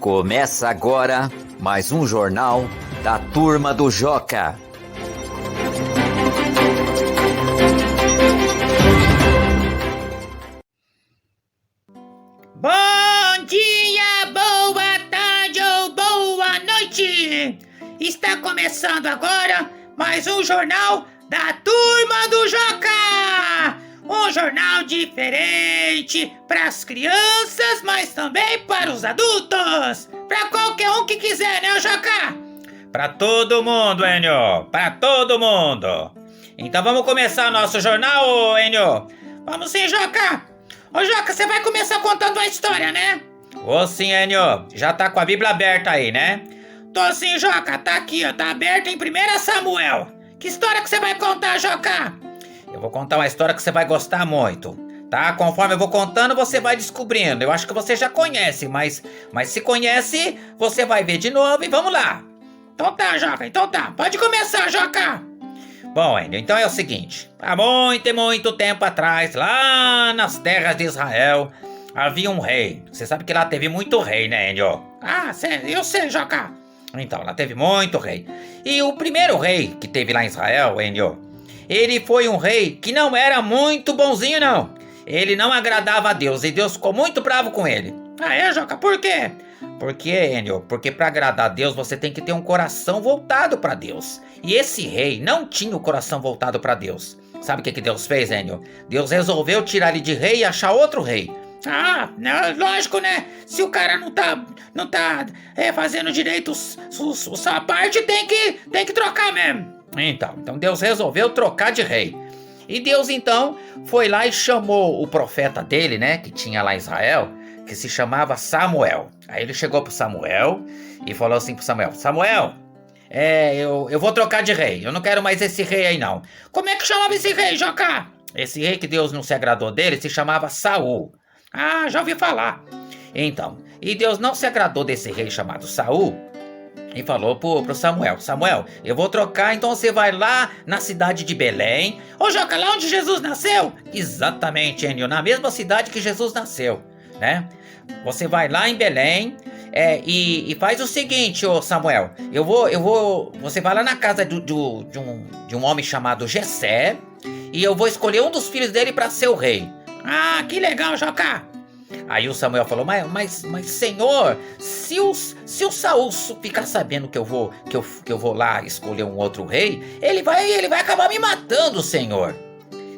Começa agora mais um jornal da Turma do Joca. Bom dia, boa tarde ou boa noite! Está começando agora mais um jornal da Turma do Joca! Um jornal diferente para as crianças, mas também para os adultos! Para qualquer um que quiser, né, Joca? Para todo mundo, Enio! Para todo mundo! Então vamos começar nosso jornal, Enio? Vamos sim, Joca! Ô, Joca, você vai começar contando uma história, né? Ô sim, Enio. Já tá com a Bíblia aberta aí, né? Tô sim, Joca. Tá aqui, ó. Tá aberta em 1 Samuel. Que história que você vai contar, Joca? Eu vou contar uma história que você vai gostar muito, tá? Conforme eu vou contando, você vai descobrindo. Eu acho que você já conhece, mas se conhece, você vai ver de novo e vamos lá. Então tá, Joca. Então tá. Pode começar, Joca. Bom, Enio, então é o seguinte. Há muito e muito tempo atrás, lá nas terras de Israel, havia um rei. Você sabe que lá teve muito rei, né, Enio? Ah, eu sei, Joca. Então, lá teve muito rei. E o primeiro rei que teve lá em Israel, Enio, ele foi um rei que não era muito bonzinho, não. Ele não agradava a Deus e Deus ficou muito bravo com ele. Ah, é, Joca? Por quê? Porque para agradar a Deus você tem que ter um coração voltado para Deus. E esse rei não tinha o coração voltado para Deus. Sabe o que Deus fez, Enio? Deus resolveu tirar ele de rei e achar outro rei. Ah, lógico, né? Se o cara não tá fazendo direito sua parte, tem que trocar mesmo. Então Deus resolveu trocar de rei. E Deus então foi lá e chamou o profeta dele, né, que tinha lá em Israel, que se chamava Samuel. Aí ele chegou pro Samuel e falou assim pro Samuel: Samuel, eu vou trocar de rei, eu não quero mais esse rei aí não. Como é que chamava esse rei, Joca? Esse rei que Deus não se agradou dele se chamava Saul. Ah, já ouvi falar. Então, e Deus não se agradou desse rei chamado Saul e falou pro Samuel: Samuel, eu vou trocar, então você vai lá na cidade de Belém. Ô, Joca, lá onde Jesus nasceu? Exatamente, Enio, na mesma cidade que Jesus nasceu, né? Você vai lá em Belém e faz o seguinte, ô Samuel, você vai lá na casa de um homem chamado Jessé e eu vou escolher um dos filhos dele para ser o rei. Ah, que legal, Joca. Aí o Samuel falou: mas Senhor, se o Saul ficar sabendo que eu vou lá escolher um outro rei, ele vai acabar me matando, Senhor.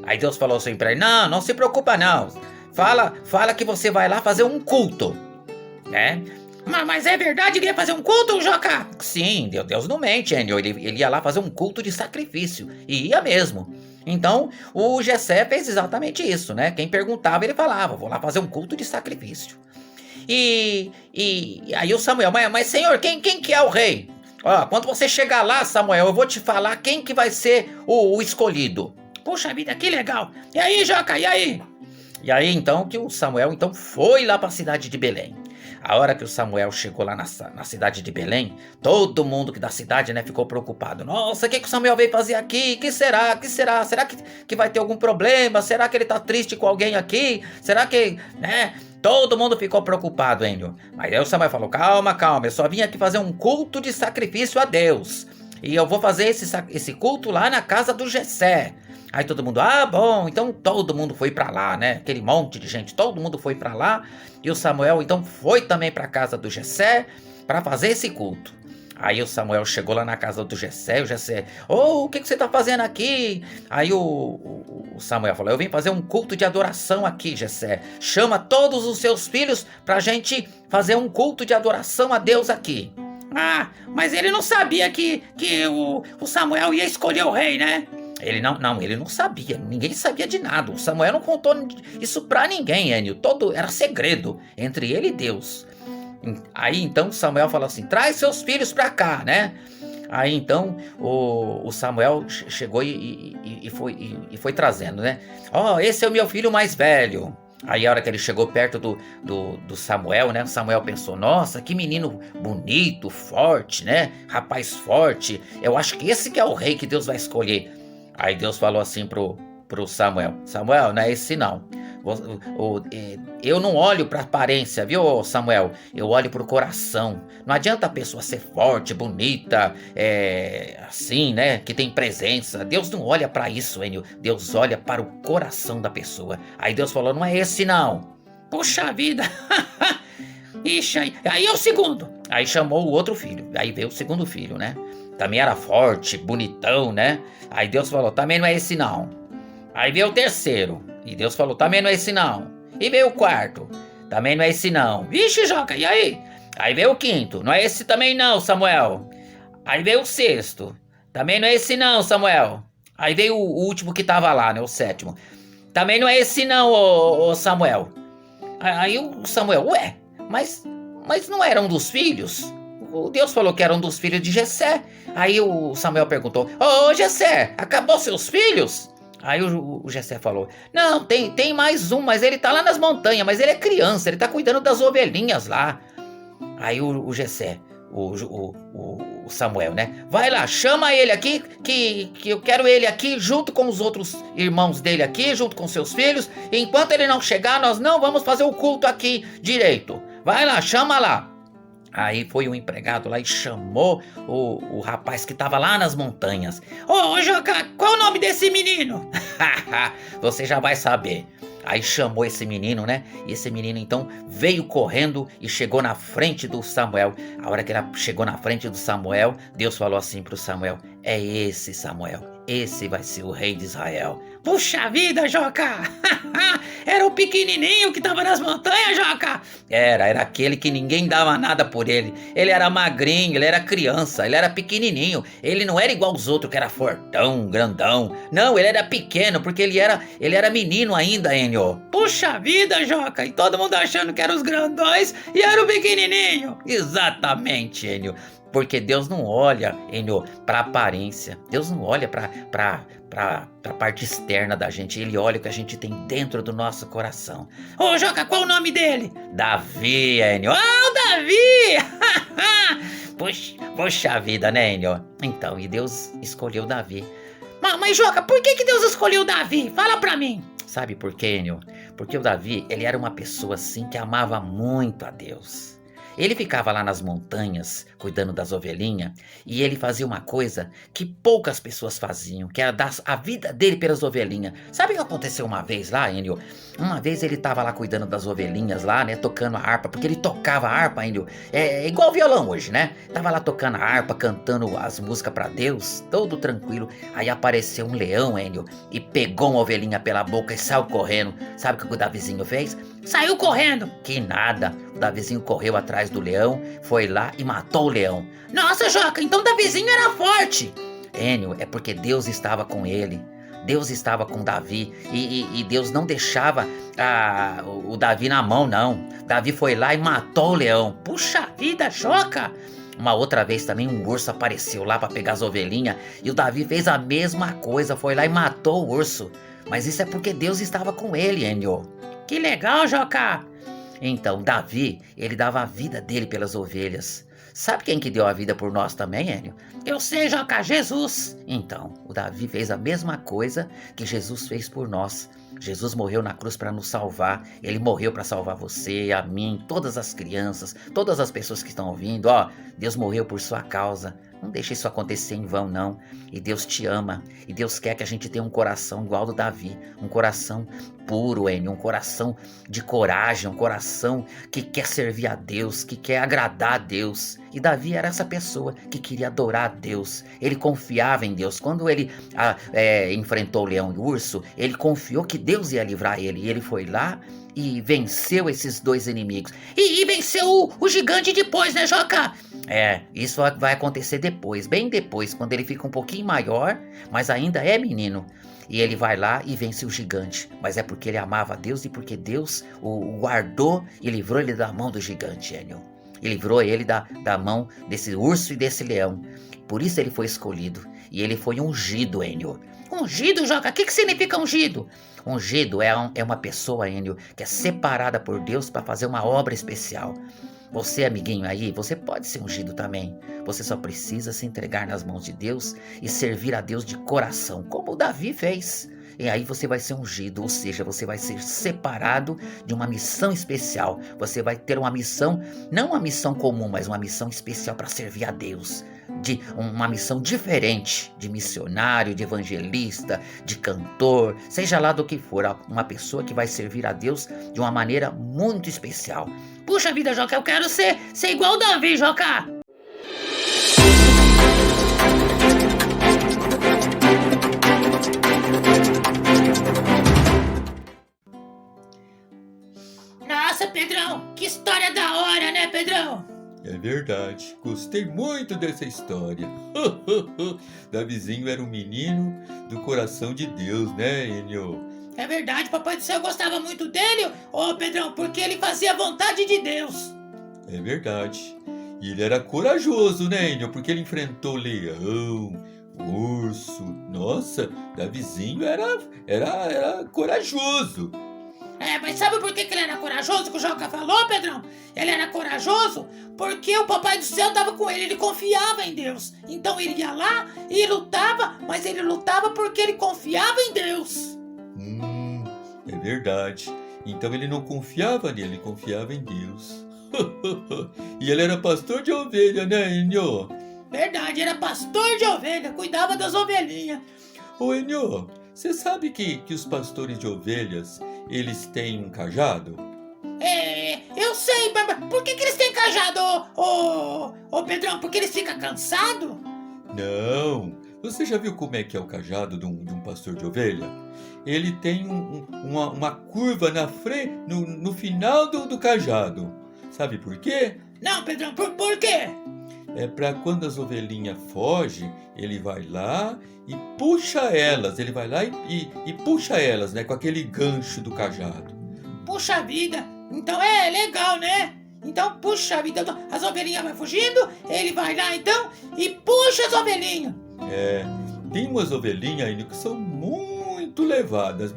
Aí Deus falou assim pra ele: não se preocupa não. Fala que você vai lá fazer um culto, né? Mas é verdade que ia fazer um culto, Joca? Sim, Deus não mente, Enio. Ele ia lá fazer um culto de sacrifício. E ia mesmo. Então, o Jessé fez exatamente isso, né? Quem perguntava, ele falava: vou lá fazer um culto de sacrifício. E aí o Samuel: mas Senhor, quem que é o rei? Ó, quando você chegar lá, Samuel, eu vou te falar quem que vai ser o escolhido. Puxa vida, que legal. E aí, Joca, e aí? E aí, então, que o Samuel foi lá para a cidade de Belém. A hora que o Samuel chegou lá na cidade de Belém, todo mundo que da cidade, né, ficou preocupado. Nossa, o que o Samuel veio fazer aqui? Que será? Será que vai ter algum problema? Será que ele tá triste com alguém aqui? Será que, né? Todo mundo ficou preocupado, Enio. Mas aí o Samuel falou: calma, eu só vim aqui fazer um culto de sacrifício a Deus. E eu vou fazer esse culto lá na casa do Jessé. Aí todo mundo: ah, bom, então todo mundo foi pra lá, né? Aquele monte de gente, todo mundo foi pra lá. E o Samuel então foi também pra casa do Jessé pra fazer esse culto. Aí o Samuel chegou lá na casa do Jessé, o Jessé: o que você tá fazendo aqui? Aí o Samuel falou: eu vim fazer um culto de adoração aqui, Jessé. Chama todos os seus filhos pra gente fazer um culto de adoração a Deus aqui. Ah, mas ele não sabia que o Samuel ia escolher o rei, né? Ele não sabia, ninguém sabia de nada. O Samuel não contou isso pra ninguém, Enio. Era segredo entre ele e Deus. Aí então Samuel falou assim: traz seus filhos pra cá, né? Aí então o Samuel chegou e foi trazendo, né? Esse é o meu filho mais velho. Aí a hora que ele chegou perto do Samuel, né? O Samuel pensou: nossa, que menino bonito, forte, né? Rapaz forte. Eu acho que esse que é o rei que Deus vai escolher. Aí Deus falou assim pro Samuel: Samuel, não é esse não. Eu não olho pra aparência, viu, Samuel? Eu olho pro coração. Não adianta a pessoa ser forte, bonita, assim, né? Que tem presença. Deus não olha pra isso, Enio. Deus olha para o coração da pessoa. Aí Deus falou, não é esse não. Puxa vida. Ixi, aí é o segundo. Aí chamou o outro filho. Aí veio o segundo filho, né? Também era forte, bonitão, né? Aí Deus falou, também não é esse não. Aí veio o terceiro. E Deus falou, também não é esse não. E veio o quarto. Também não é esse não. Vixe, Joca, e aí? Aí veio o quinto. Não é esse também não, Samuel. Aí veio o sexto. Também não é esse não, Samuel. Aí veio o último que tava lá, né? O sétimo. Também não é esse não, ô Samuel. Aí o Samuel, ué, mas não era um dos filhos? O Deus falou que era um dos filhos de Jessé. Aí o Samuel perguntou, ô Jessé, acabou seus filhos? Aí o Jessé falou, não, tem mais um, mas ele tá lá nas montanhas, mas ele é criança, ele tá cuidando das ovelhinhas lá. Aí o Jessé, o Samuel, né? Vai lá, chama ele aqui, que eu quero ele aqui junto com os outros irmãos dele aqui, junto com seus filhos. E enquanto ele não chegar, nós não vamos fazer o culto aqui direito. Vai lá, chama lá. Aí foi um empregado lá e chamou o rapaz que tava lá nas montanhas. Ô, Joca, qual o nome desse menino? Você já vai saber. Aí chamou esse menino, né? E esse menino então veio correndo e chegou na frente do Samuel. A hora que ele chegou na frente do Samuel, Deus falou assim pro Samuel, é esse Samuel, esse vai ser o rei de Israel. Puxa vida, Joca! Era o pequenininho que tava nas montanhas, Joca? Era aquele que ninguém dava nada por ele. Ele era magrinho, ele era criança, ele era pequenininho. Ele não era igual os outros que era fortão, grandão. Não, ele era pequeno porque ele era menino ainda, Enio. Puxa vida, Joca! E todo mundo achando que eram os grandões e era o pequenininho. Exatamente, Enio. Porque Deus não olha, Enio, pra aparência. Deus não olha pra parte externa da gente. Ele olha o que a gente tem dentro do nosso coração. Ô, Joca, qual o nome dele? Davi, Enio. Ah, o Davi! Puxa vida, né, Enio? Então, e Deus escolheu Davi. Mas, Joca, por que Deus escolheu Davi? Fala pra mim. Sabe por quê, Enio? Porque o Davi, ele era uma pessoa assim que amava muito a Deus. Ele ficava lá nas montanhas, cuidando das ovelhinhas, e ele fazia uma coisa que poucas pessoas faziam, que era dar a vida dele pelas ovelhinhas. Sabe o que aconteceu uma vez lá, Enio? Uma vez ele tava lá cuidando das ovelhinhas lá, né, tocando a harpa, porque ele tocava a harpa, Enio, é igual violão hoje, né? Tava lá tocando a harpa, cantando as músicas pra Deus, todo tranquilo. Aí apareceu um leão, Enio, e pegou uma ovelhinha pela boca e saiu correndo. Sabe o que o Davizinho fez? Saiu correndo. Que nada. O Davizinho correu atrás do leão, foi lá e matou o leão. Nossa, Joca, então o Davizinho era forte. Enio, é porque Deus estava com ele. Deus estava com Davi e Deus não deixava o Davi na mão, não. Davi foi lá e matou o leão. Puxa vida, Joca. Uma outra vez também um urso apareceu lá para pegar as ovelhinhas e o Davi fez a mesma coisa, foi lá e matou o urso. Mas isso é porque Deus estava com ele, Enio. Que legal, Joca. Então, Davi, ele dava a vida dele pelas ovelhas. Sabe quem que deu a vida por nós também, Enio? Eu sei, Joca, Jesus. Então, o Davi fez a mesma coisa que Jesus fez por nós. Jesus morreu na cruz para nos salvar. Ele morreu para salvar você, a mim, todas as crianças, todas as pessoas que estão ouvindo. Ó, Deus morreu por sua causa. Não deixe isso acontecer em vão, não. E Deus te ama. E Deus quer que a gente tenha um coração igual ao do Davi. Um coração puro, Enio. Um coração de coragem. Um coração que quer servir a Deus. Que quer agradar a Deus. E Davi era essa pessoa que queria adorar a Deus. Ele confiava em Deus. Quando ele enfrentou o leão e o urso, ele confiou que Deus ia livrar ele. E ele foi lá e venceu esses dois inimigos. E venceu o gigante depois, né, Joca? Isso vai acontecer depois, bem depois, quando ele fica um pouquinho maior, mas ainda é menino. E ele vai lá e vence o gigante. Mas é porque ele amava a Deus e porque Deus o guardou e livrou ele da mão do gigante, Enio. E livrou ele da mão desse urso e desse leão. Por isso ele foi escolhido. E ele foi ungido, Enio. Ungido, Joca? O que significa ungido? Ungido é uma pessoa, Enio, que é separada por Deus para fazer uma obra especial. Você, amiguinho aí, você pode ser ungido também. Você só precisa se entregar nas mãos de Deus e servir a Deus de coração, como o Davi fez. E aí você vai ser ungido, ou seja, você vai ser separado de uma missão especial. Você vai ter uma missão, não uma missão comum, mas uma missão especial para servir a Deus. De uma missão diferente, de missionário, de evangelista, de cantor, seja lá do que for, uma pessoa que vai servir a Deus de uma maneira muito especial. Puxa vida, Joca, eu quero ser igual o Davi, Joca. Nossa, Pedrão, que história da hora, né, Pedrão? É verdade, gostei muito dessa história. Davizinho era um menino do coração de Deus, né, Enio? É verdade, papai do céu gostava muito dele, ô Pedrão, porque ele fazia a vontade de Deus. É verdade. E ele era corajoso, né, Enio? Porque ele enfrentou leão, urso. Nossa, Davizinho era corajoso. É, mas sabe por que ele era corajoso, que o Joca falou, Pedrão? Ele era corajoso porque o papai do céu estava com ele confiava em Deus. Então ele ia lá e lutava, mas ele lutava porque ele confiava em Deus. É verdade. Então ele não confiava nele, ele confiava em Deus. E ele era pastor de ovelha, né, Enio? Verdade, era pastor de ovelha, cuidava das ovelhinhas. Ô, Enio, você sabe que os pastores de ovelhas, eles têm um cajado? É, eu sei, mas por que eles têm cajado, ô Pedrão? Porque eles ficam cansados? Não. Você já viu como é que é o cajado de um pastor de ovelha? Ele tem uma curva na frente, no final do cajado. Sabe por quê? Não, Pedrão, por quê? É para quando as ovelhinhas fogem, ele vai lá e puxa elas. Ele vai lá e puxa elas, né? Com aquele gancho do cajado. Puxa vida, então é legal, né? Então, puxa vida, então, as ovelhinhas vão fugindo, ele vai lá então e puxa as ovelhinhas. É, tem umas ovelhinhas ainda que são muito levadas.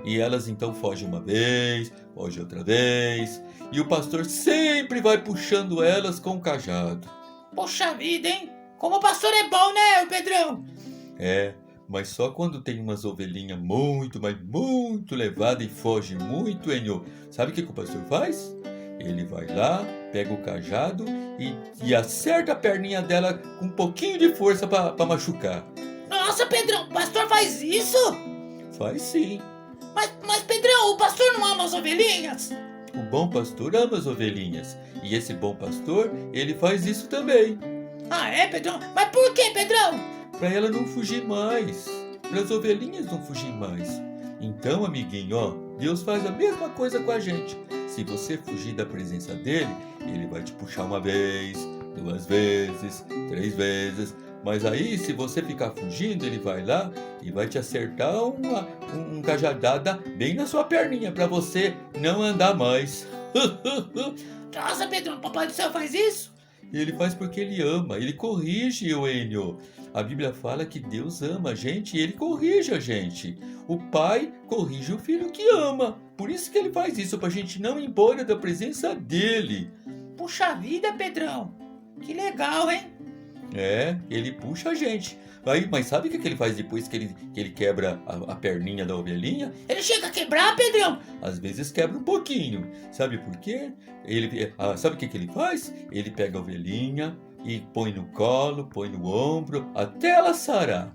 E elas então fogem uma vez, fogem outra vez. E o pastor sempre vai puxando elas com o cajado. Puxa vida, hein? Como o pastor é bom, né, Pedrão? É, mas só quando tem umas ovelhinhas muito, mas muito levadas e foge muito, Enio. Sabe o que o pastor faz? Ele vai lá, pega o cajado e acerta a perninha dela com um pouquinho de força para machucar. Nossa, Pedrão, o pastor faz isso? Faz sim. Mas Pedrão, o pastor não ama as ovelhinhas? O bom pastor ama as ovelhinhas. E esse bom pastor, ele faz isso também. Ah, é, Pedrão? Mas por que, Pedrão? Para ela não fugir mais. Para as ovelhinhas não fugir mais. Então, amiguinho, ó, Deus faz a mesma coisa com a gente. Se você fugir da presença dele, ele vai te puxar uma vez, 2 vezes, 3 vezes. Mas aí, se você ficar fugindo, ele vai lá e vai te acertar um cajadada bem na sua perninha para você não andar mais. Nossa, Pedrão, o papai do céu faz isso? Ele faz porque ele ama, ele corrige, Enio. A Bíblia fala que Deus ama a gente e ele corrige a gente. O pai corrige o filho que ama. Por isso que ele faz isso, pra gente não ir embora da presença dele. Puxa vida, Pedrão. Que legal, hein? É, ele puxa a gente. Aí, mas sabe o que ele faz depois que ele quebra a perninha da ovelhinha? Ele chega a quebrar, Pedrão? Às vezes quebra um pouquinho. Sabe por quê? Sabe o que ele faz? Ele pega a ovelhinha e põe no colo, põe no ombro, até ela sarar.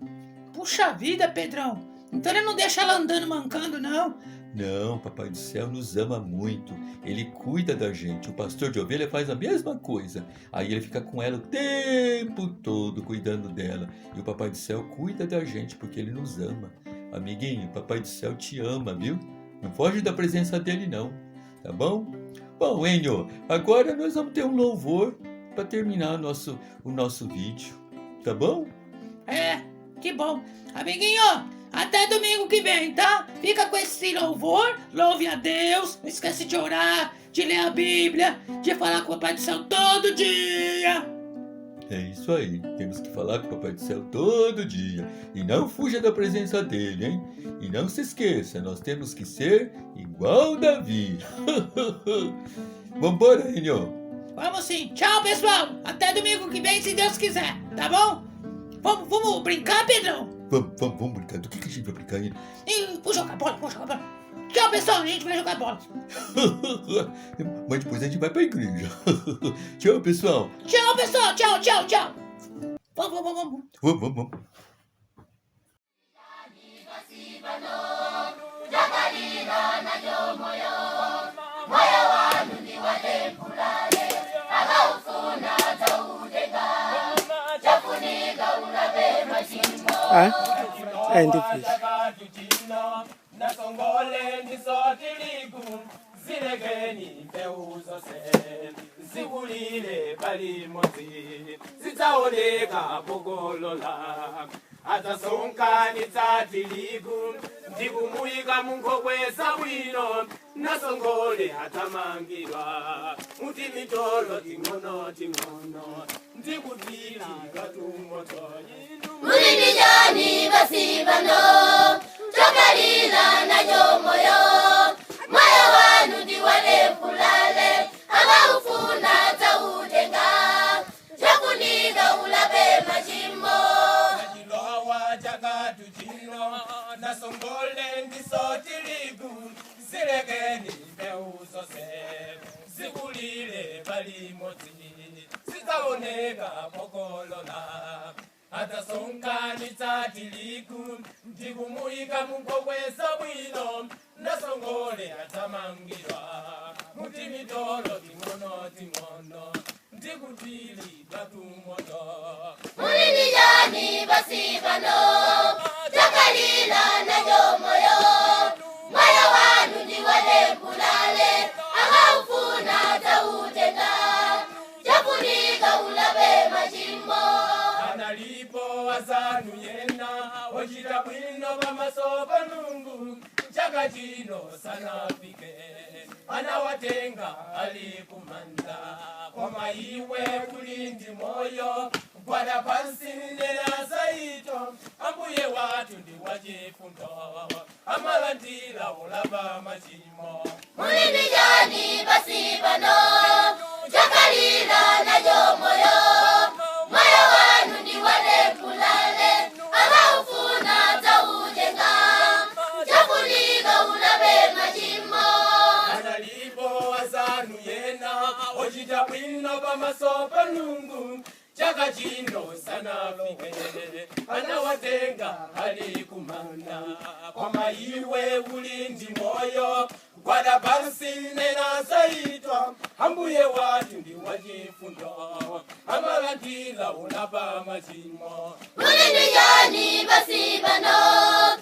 Puxa vida, Pedrão. Então ele não deixa ela andando mancando, não? Não, Papai do Céu nos ama muito. Ele cuida da gente. O pastor de ovelha faz a mesma coisa. Aí ele fica com ela o tempo todo cuidando dela. E o Papai do Céu cuida da gente porque ele nos ama. Amiguinho, o Papai do Céu te ama, viu? Não foge da presença dele, não. Tá bom? Bom, Enio, agora nós vamos ter um louvor para terminar o nosso vídeo. Tá bom? É, que bom. Amiguinho, até domingo que vem, tá? Fica com esse louvor, louve a Deus, não esquece de orar, de ler a Bíblia, de falar com o Papai do Céu todo dia. É isso aí, temos que falar com o Papai do Céu todo dia. E não fuja da presença dele, hein? E não se esqueça, nós temos que ser igual Davi. Vambora, Enio. Vamos sim. Tchau, pessoal. Até domingo que vem, se Deus quiser, tá bom? Vamos brincar, Pedrão? Vamos brincar. Do que a gente vai brincar ainda? E vou jogar bola. Tchau, pessoal, a gente vai jogar bola. Mas depois a gente vai pra igreja. Tchau, pessoal. Tchau, pessoal, tchau. Vamos. É difícil. Nasongole nisotiliku zilegeni peuzo se zikulile balimozi zitaoneka pogolola atasonkani tatiliku ndikumuyika munkokwesa bwino nasongole atamangirwa uti mitolo ting'ono ndikutili katumoto Mulindijani basi bano Chokalila na jomoyo Moyo wanu diwale fulale Aba ufuna taudenga Chakuniga ulabe majimbo Najilowa chakatu chino Nasongole ndisotiligu Zilegeni peuzo se Zikulile balimoti Zitaoneka pokolola Atasonkani tatiliku ndikumuyika munkokwesa bwino nasongole atamangirwa muti mitolo ting'ono ndikutili tatumoto Mulindijani basi bano Chokalila na jomoyo Moyo wanu diwale fulale Aba ufuna taudenga Chakuniga ulabe majimbo Analipo wazanu yena Wachita bwino bamasopa nungu Chaka chino sanafike Anawatenga alikumanda Kwa maiwe kulindi moyo Gwada pansi nena saito Ambuye watu ndi wajifundo Amalantila ulaba majimo Mulindijani basi bano Chokalila na jomoyo Moyo wanu ndiwale fulale Aba ufuna taudenga Chakuniga ulabe majimbo Analipo wazanu yena Ojita bwino bamasopa nungu Chaka chino sanafike Anawatenga alikumana Kwa maiwe ulindi moyo Gwada pansi nena saitwa Ambuye watu ndi wajifundo Amalantila ulapa majimo Mulindijani basi bano